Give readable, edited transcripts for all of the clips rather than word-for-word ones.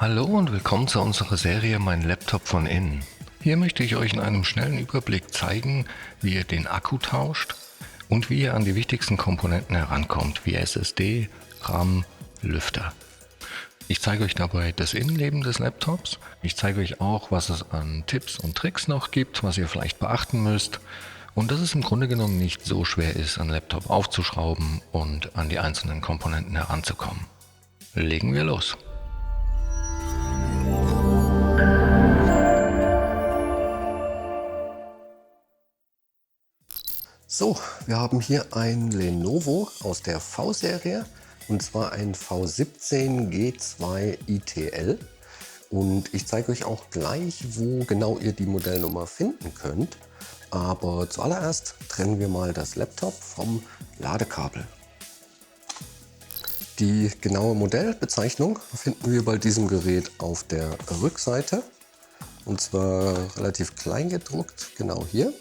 Hallo und willkommen zu unserer Serie Mein Laptop von innen. Hier möchte ich euch in einem schnellen Überblick zeigen, wie ihr den Akku tauscht und wie ihr an die wichtigsten Komponenten herankommt, wie SSD, RAM, Lüfter. Ich zeige euch dabei das Innenleben des Laptops. Ich zeige euch auch, was es an Tipps und Tricks noch gibt, was ihr vielleicht beachten müsst. Und dass es im Grunde genommen nicht so schwer ist, einen Laptop aufzuschrauben und an die einzelnen Komponenten heranzukommen. Legen wir los. So, wir haben hier ein Lenovo aus der V-Serie und zwar ein V17G2 ITL. Und ich zeige euch auch gleich, wo genau ihr die Modellnummer finden könnt. Aber zuallererst trennen wir mal das Laptop vom Ladekabel. Die genaue Modellbezeichnung finden wir bei diesem Gerät auf der Rückseite. Und zwar relativ klein gedruckt, genau hier.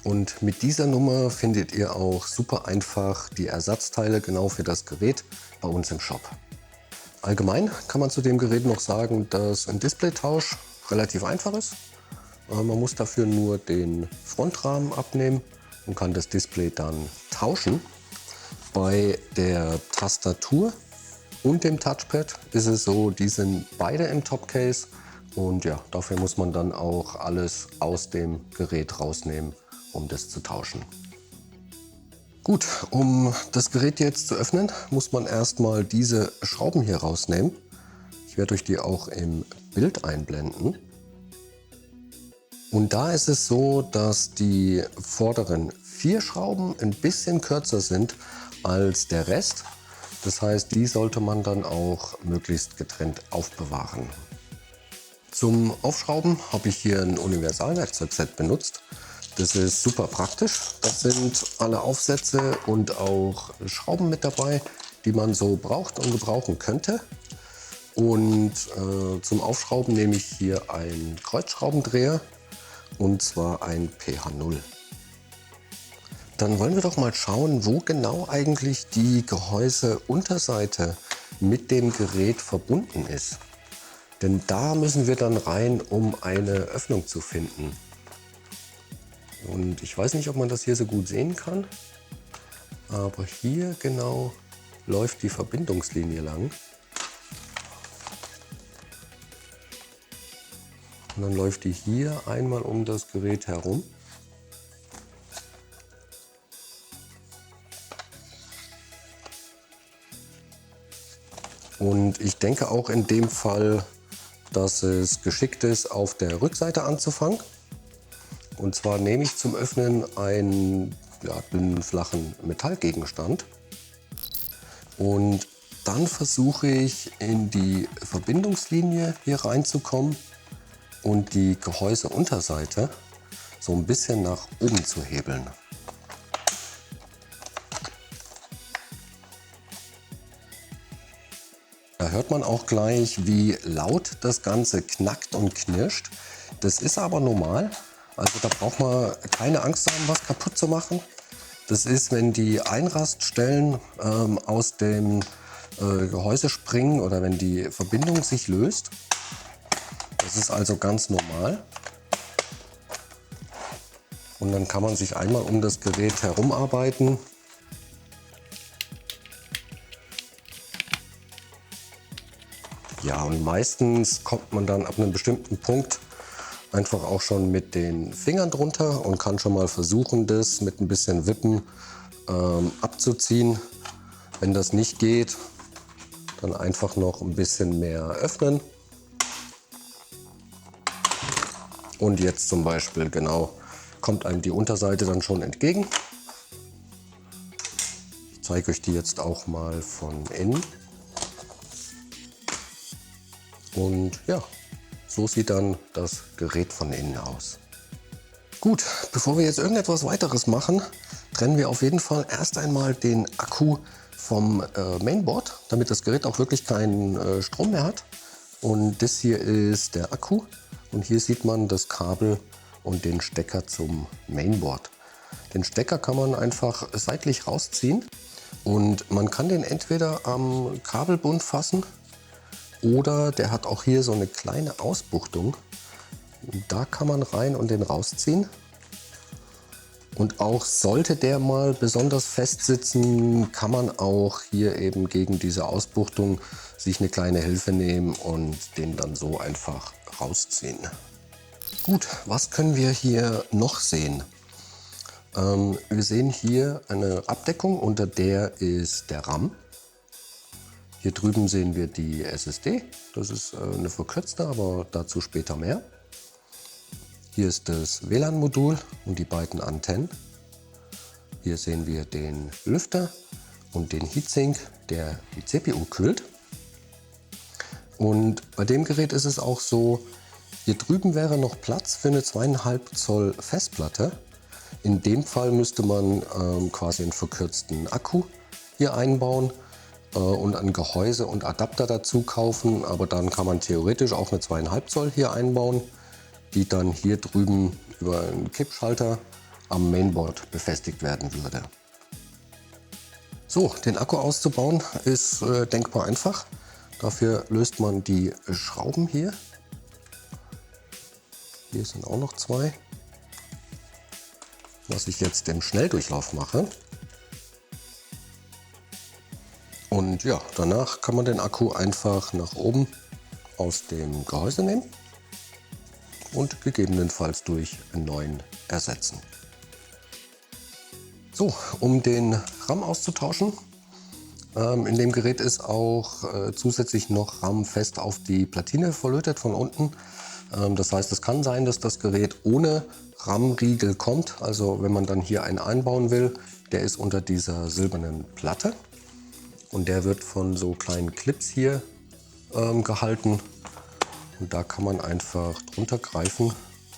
Und mit dieser Nummer findet ihr auch super einfach die Ersatzteile genau für das Gerät bei uns im Shop. Allgemein kann man zu dem Gerät noch sagen, dass ein Displaytausch relativ einfach ist. Man muss dafür nur den Frontrahmen abnehmen und kann das Display dann tauschen. Bei der Tastatur und dem Touchpad ist es so, die sind beide im Topcase und ja, dafür muss man dann auch alles aus dem Gerät rausnehmen, um das zu tauschen. Gut, um das Gerät jetzt zu öffnen, muss man erstmal diese Schrauben hier rausnehmen. Ich werde euch die auch im Bild einblenden. Und da ist es so, dass die vorderen 4 Schrauben ein bisschen kürzer sind als der Rest. Das heißt, die sollte man dann auch möglichst getrennt aufbewahren. Zum Aufschrauben habe ich hier ein Universalwerkzeugset benutzt. Das ist super praktisch. Da sind alle Aufsätze und auch Schrauben mit dabei, die man so braucht und gebrauchen könnte. Und zum Aufschrauben nehme ich hier einen Kreuzschraubendreher und zwar ein PH0. Dann wollen wir doch mal schauen, wo genau eigentlich die Gehäuseunterseite mit dem Gerät verbunden ist. Denn da müssen wir dann rein, um eine Öffnung zu finden. Und ich weiß nicht, ob man das hier so gut sehen kann, aber hier genau läuft die Verbindungslinie lang. Und dann läuft die hier einmal um das Gerät herum. Und ich denke auch in dem Fall, dass es geschickt ist, auf der Rückseite anzufangen. Und zwar nehme ich zum Öffnen einen dünnen, flachen Metallgegenstand und dann versuche ich in die Verbindungslinie hier reinzukommen und die Gehäuseunterseite so ein bisschen nach oben zu hebeln. Da hört man auch gleich, wie laut das Ganze knackt und knirscht. Das ist aber normal. Also da braucht man keine Angst haben, was kaputt zu machen. Das ist, wenn die Einraststellen aus dem Gehäuse springen oder wenn die Verbindung sich löst. Das ist also ganz normal. Und dann kann man sich einmal um das Gerät herumarbeiten. Ja, und meistens kommt man dann ab einem bestimmten Punkt einfach auch schon mit den Fingern drunter und kann schon mal versuchen, das mit ein bisschen Wippen abzuziehen. Wenn das nicht geht, dann einfach noch ein bisschen mehr öffnen. Und jetzt zum Beispiel genau kommt einem die Unterseite dann schon entgegen. Ich zeige euch die jetzt auch mal von innen. Und ja, so sieht dann das Gerät von innen aus. Gut, bevor wir jetzt irgendetwas weiteres machen, trennen wir auf jeden Fall erst einmal den Akku vom Mainboard, damit das Gerät auch wirklich keinen Strom mehr hat. Und das hier ist der Akku und hier sieht man das Kabel und den Stecker zum Mainboard. Den Stecker kann man einfach seitlich rausziehen und man kann den entweder am Kabelbund fassen Oder der hat auch hier so eine kleine Ausbuchtung. Da kann man rein und den rausziehen. Und auch sollte der mal besonders fest sitzen, kann man auch hier eben gegen diese Ausbuchtung sich eine kleine Hilfe nehmen und den dann so einfach rausziehen. Gut, was können wir hier noch sehen? Wir sehen hier eine Abdeckung, unter der ist der RAM. Hier drüben sehen wir die SSD. Das ist eine verkürzte, aber dazu später mehr. Hier ist das WLAN-Modul und die beiden Antennen. Hier sehen wir den Lüfter und den Heatsink, der die CPU kühlt. Und bei dem Gerät ist es auch so, hier drüben wäre noch Platz für eine 2,5 Zoll Festplatte. In dem Fall müsste man quasi einen verkürzten Akku hier einbauen und ein Gehäuse und Adapter dazu kaufen. Aber dann kann man theoretisch auch eine 2,5 Zoll hier einbauen, die dann hier drüben über einen Kippschalter am Mainboard befestigt werden würde. So, den Akku auszubauen ist denkbar einfach. Dafür löst man die Schrauben hier. Hier sind auch noch zwei. Was ich jetzt im Schnelldurchlauf mache. Und ja, danach kann man den Akku einfach nach oben aus dem Gehäuse nehmen und gegebenenfalls durch einen neuen ersetzen. So, um den RAM auszutauschen, in dem Gerät ist auch zusätzlich noch RAM fest auf die Platine verlötet von unten. Das heißt, es kann sein, dass das Gerät ohne RAM-Riegel kommt. Also wenn man dann hier einen einbauen will, der ist unter dieser silbernen Platte. Und der wird von so kleinen Clips hier gehalten. Und da kann man einfach drunter greifen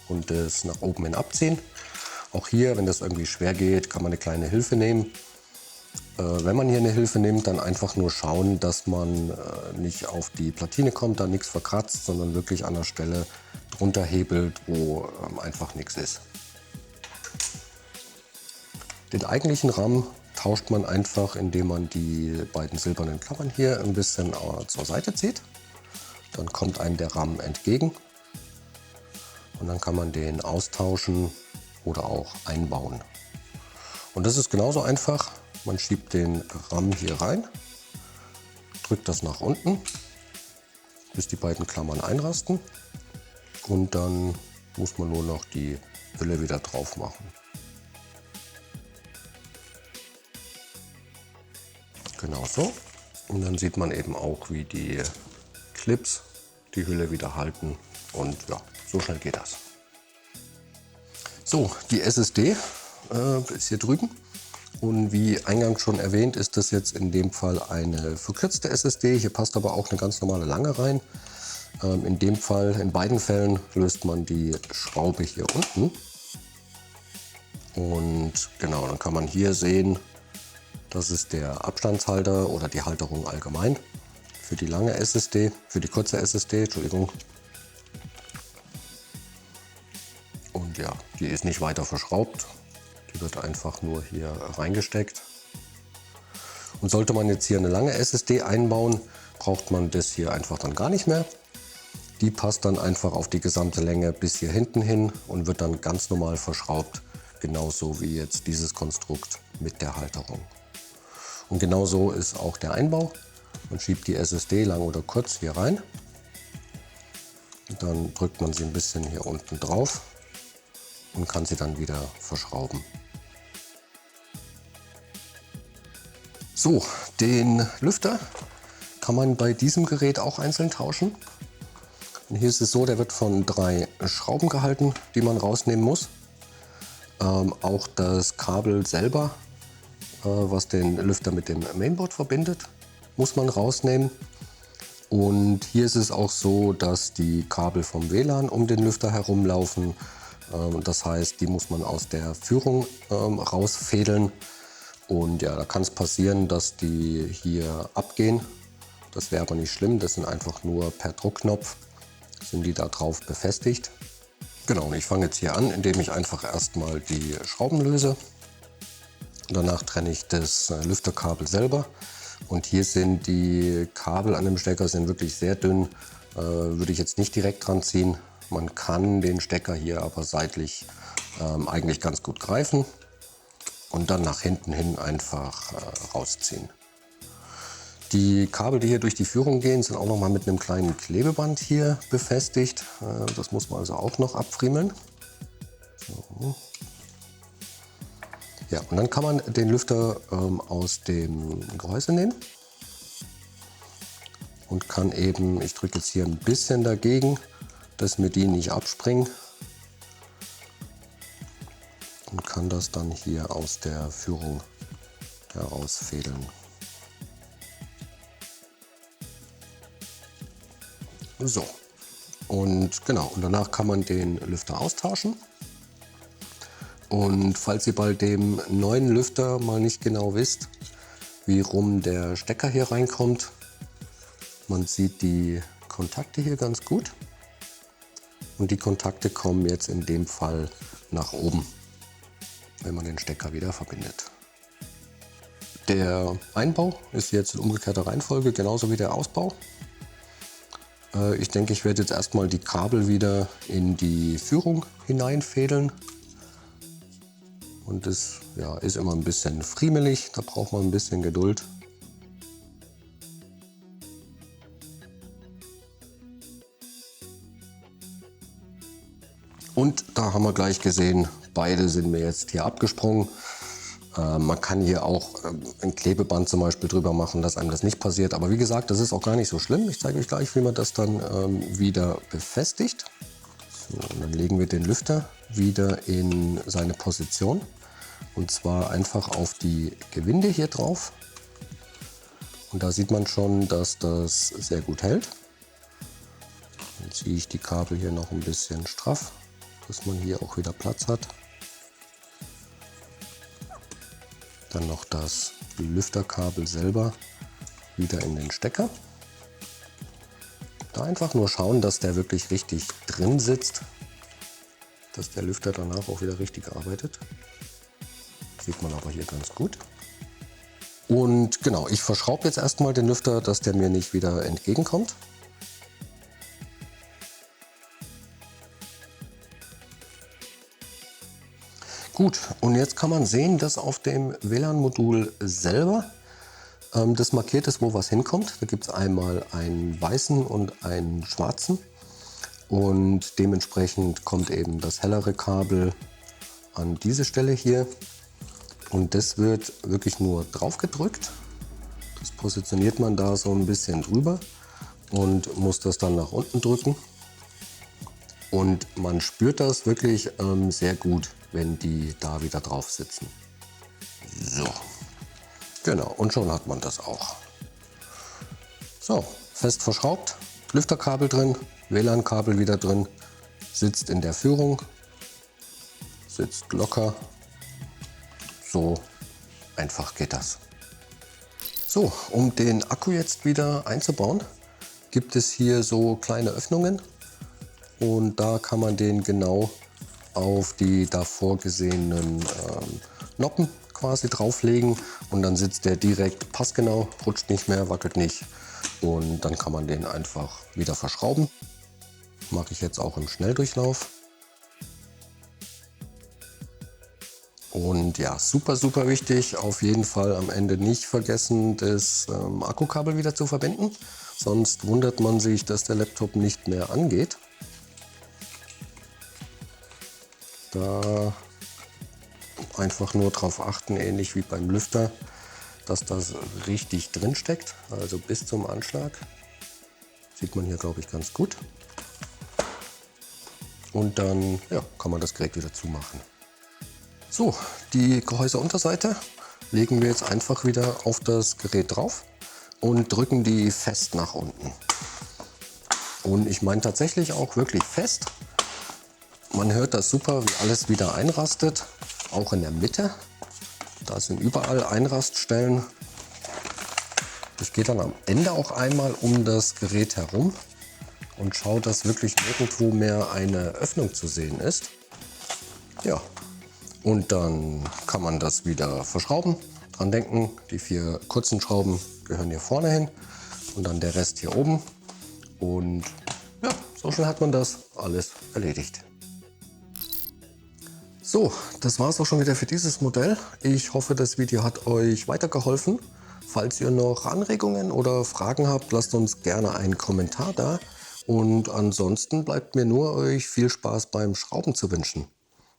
und es nach oben hin abziehen. Auch hier, wenn das irgendwie schwer geht, kann man eine kleine Hilfe nehmen. Wenn man hier eine Hilfe nimmt, dann einfach nur schauen, dass man nicht auf die Platine kommt, da nichts verkratzt, sondern wirklich an der Stelle drunter hebelt, wo einfach nichts ist. Den eigentlichen RAM tauscht man einfach, indem man die beiden silbernen Klammern hier ein bisschen zur Seite zieht. Dann kommt einem der RAM entgegen und dann kann man den austauschen oder auch einbauen. Und das ist genauso einfach. Man schiebt den RAM hier rein, drückt das nach unten, bis die beiden Klammern einrasten und dann muss man nur noch die Hülle wieder drauf machen. Genau so. Und dann sieht man eben auch, wie die Clips die Hülle wieder halten und ja, so schnell geht das. So, die SSD ist hier drüben. Und wie eingangs schon erwähnt, ist das jetzt in dem Fall eine verkürzte SSD. Hier passt aber auch eine ganz normale lange rein. In dem Fall, in beiden Fällen löst man die Schraube hier unten. Und genau, dann kann man hier sehen, das ist der Abstandshalter oder die Halterung allgemein für die lange SSD, für die kurze SSD, Entschuldigung. Und ja, die ist nicht weiter verschraubt. Die wird einfach nur hier reingesteckt. Und sollte man jetzt hier eine lange SSD einbauen, braucht man das hier einfach dann gar nicht mehr. Die passt dann einfach auf die gesamte Länge bis hier hinten hin und wird dann ganz normal verschraubt. Genauso wie jetzt dieses Konstrukt mit der Halterung. Und genauso ist auch der Einbau. Man schiebt die SSD lang oder kurz hier rein. Und dann drückt man sie ein bisschen hier unten drauf und kann sie dann wieder verschrauben. So, den Lüfter kann man bei diesem Gerät auch einzeln tauschen. Und hier ist es so, der wird von 3 Schrauben gehalten, die man rausnehmen muss. Auch das Kabel selber, was den Lüfter mit dem Mainboard verbindet, muss man rausnehmen. Und hier ist es auch so, dass die Kabel vom WLAN um den Lüfter herumlaufen. Das heißt, die muss man aus der Führung rausfädeln. Und ja, da kann es passieren, dass die hier abgehen. Das wäre aber nicht schlimm, das sind einfach nur per Druckknopf, sind die da drauf befestigt. Genau, und ich fange jetzt hier an, indem ich einfach erstmal die Schrauben löse. Danach trenne ich das Lüfterkabel selber Und hier sind die Kabel an dem Stecker sind wirklich sehr dünn, würde ich jetzt nicht direkt dran ziehen. Man kann den Stecker hier aber seitlich eigentlich ganz gut greifen und dann nach hinten hin einfach rausziehen. Die Kabel, die hier durch die Führung gehen, sind auch noch mal mit einem kleinen Klebeband hier befestigt. Das muss man also auch noch abfriemeln. So. Ja, und dann kann man den Lüfter aus dem Gehäuse nehmen und kann eben, ich drücke jetzt hier ein bisschen dagegen, dass mir die nicht abspringen, und kann das dann hier aus der Führung herausfädeln. So, und genau, und danach kann man den Lüfter austauschen. Und falls ihr bei dem neuen Lüfter mal nicht genau wisst, wie rum der Stecker hier reinkommt, man sieht die Kontakte hier ganz gut. Und die Kontakte kommen jetzt in dem Fall nach oben, wenn man den Stecker wieder verbindet. Der Einbau ist jetzt in umgekehrter Reihenfolge, genauso wie der Ausbau. Ich denke, ich werde jetzt erstmal die Kabel wieder in die Führung hineinfädeln. Und das ist immer ein bisschen friemelig, da braucht man ein bisschen Geduld. Und da haben wir gleich gesehen, beide sind mir jetzt hier abgesprungen. Man kann hier auch ein Klebeband zum Beispiel drüber machen, dass einem das nicht passiert. Aber wie gesagt, das ist auch gar nicht so schlimm. Ich zeige euch gleich, wie man das dann wieder befestigt. So, und dann legen wir den Lüfter wieder in seine Position. Und zwar einfach auf die Gewinde hier drauf. Und da sieht man schon, dass das sehr gut hält. Dann ziehe ich die Kabel hier noch ein bisschen straff, dass man hier auch wieder Platz hat. Dann noch das Lüfterkabel selber wieder in den Stecker. Da einfach nur schauen, dass der wirklich richtig drin sitzt, dass der Lüfter danach auch wieder richtig arbeitet. Sieht man aber hier ganz gut. Und genau, ich verschraube jetzt erstmal den Lüfter, dass der mir nicht wieder entgegenkommt. Gut, und jetzt kann man sehen, dass auf dem WLAN-Modul selber das markiert ist, wo was hinkommt. Da gibt es einmal einen weißen und einen schwarzen. Und dementsprechend kommt eben das hellere Kabel an diese Stelle hier. Und das wird wirklich nur drauf gedrückt. Das positioniert man da so ein bisschen drüber und muss das dann nach unten drücken. Und man spürt das wirklich sehr gut, wenn die da wieder drauf sitzen. So, genau, und schon hat man das auch. So, fest verschraubt, Lüfterkabel drin, WLAN-Kabel wieder drin, sitzt in der Führung, sitzt locker. So einfach geht das. So, um den Akku jetzt wieder einzubauen, gibt es hier so kleine Öffnungen. Und da kann man den genau auf die davor gesehenen Noppen quasi drauflegen. Und dann sitzt der direkt passgenau, rutscht nicht mehr, wackelt nicht. Und dann kann man den einfach wieder verschrauben. Mache ich jetzt auch im Schnelldurchlauf. Und ja, super, super wichtig, auf jeden Fall am Ende nicht vergessen, das Akkukabel wieder zu verbinden. Sonst wundert man sich, dass der Laptop nicht mehr angeht. Da einfach nur darauf achten, ähnlich wie beim Lüfter, dass das richtig drin steckt, also bis zum Anschlag. Sieht man hier, glaube ich, ganz gut. Und dann kann man das Gerät wieder zumachen. So, die Gehäuseunterseite legen wir jetzt einfach wieder auf das Gerät drauf und drücken die fest nach unten. Und ich meine tatsächlich auch wirklich fest. Man hört das super, wie alles wieder einrastet, auch in der Mitte. Da sind überall Einraststellen. Ich gehe dann am Ende auch einmal um das Gerät herum und schaue, dass wirklich nirgendwo mehr eine Öffnung zu sehen ist. Ja, und dann kann man das wieder verschrauben, Dran denken, die 4 kurzen Schrauben gehören hier vorne hin und dann der Rest hier oben. Und ja, so schnell hat man das alles erledigt. So, das war es auch schon wieder für dieses Modell. Ich hoffe, das Video hat euch weitergeholfen. Falls ihr noch Anregungen oder Fragen habt, lasst uns gerne einen Kommentar da. Und ansonsten bleibt mir nur euch viel Spaß beim Schrauben zu wünschen.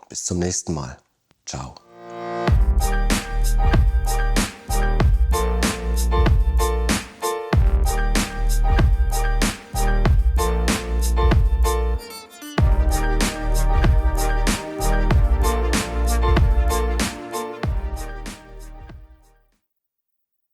Bis zum nächsten Mal. Ciao.